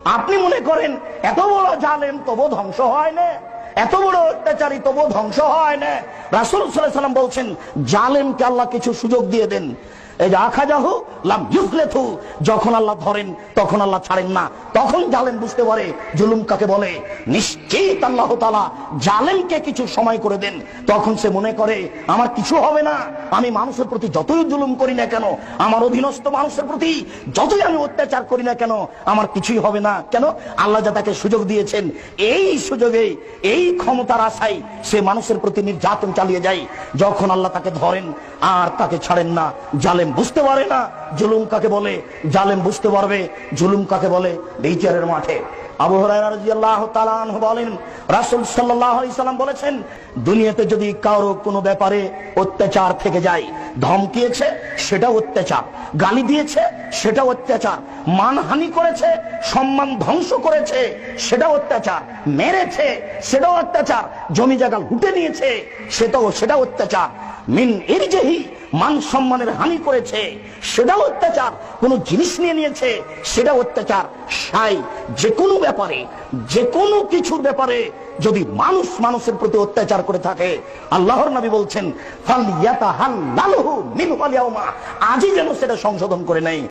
আপনি মনে করেন এত বড় জালেম তবু ধ্বংস হয় না, এত বড় অত্যাচারী তবু ধ্বংস হয় না। রাসূল সাল্লাল্লাহু আলাইহি ওয়াসাল্লাম বলছেন, জালেমকে আল্লাহ কিছু সুযোগ দিয়ে দেন। এই যে আখাযাহু লাম ইউফলিথু, যখন আল্লাহ ধরেন তখন আল্লাহ ছাড়েন না। তখন জালেম বুঝতে পারে জুলুম কাকে বলে। নিশ্চিত আল্লাহ তাআলা জালেমকে কিছু সময় করে দেন। তখন সে মনে করে আমার কিছু হবে না, আমি মানুষের প্রতি যতই জুলুম করি না কেন, আমার অধীনস্থ মানুষের প্রতি যতই আমি অত্যাচার করি না কেন, আমার কিছুই হবে না। কেন? আল্লাহ যা তাকে সুযোগ দিয়েছেন, এই সুযোগে এই ক্ষমতার আশায় সে মানুষের প্রতি নির্যাতন চালিয়ে যায়। যখন আল্লাহ তাকে ধরেন আর তাকে ছাড়েন না, জালেম বুঝতে পারে না জুলুম কাকে বলে। জালেম বুঝতে পারবে জুলুম কাকে বলে বিচারের মাঠে। আবু হুরায়রা রাদিয়াল্লাহু তাআলা আনহু বলেন, রাসূল সাল্লাল্লাহু আলাইহি সাল্লাম বলেছেন, দুনিয়াতে যদি কারো কোনো ব্যাপারে অত্যাচার থেকে যায়, ধমকিয়েছে সেটা অত্যাচার, গালি দিয়েছে সেটা অত্যাচার, মানহানি করেছে, সম্মান ধ্বংস করেছে সেটা অত্যাচার, মেরেছে সেটাও অত্যাচার, জমি জায়গা লুটে নিয়েছে সেটা অত্যাচার, মিন ইরজিহি, মান সম্মানের হানি করেছে সেটাও অত্যাচার, কোন জিনিস নিয়ে নিয়েছে সেটা অত্যাচার। সাই যে কোনো ব্যাপারে, যে কোনো কিছুর ব্যাপারে যদি মানুষ মানুষের প্রতি অত্যাচার করে থাকে, আল্লাহর নবী বলছেন ফালইয়াতাহাল্লালহু মিনহু আল ইয়াউমা, আজই যেন সেটা সংশোধন করে নেয়।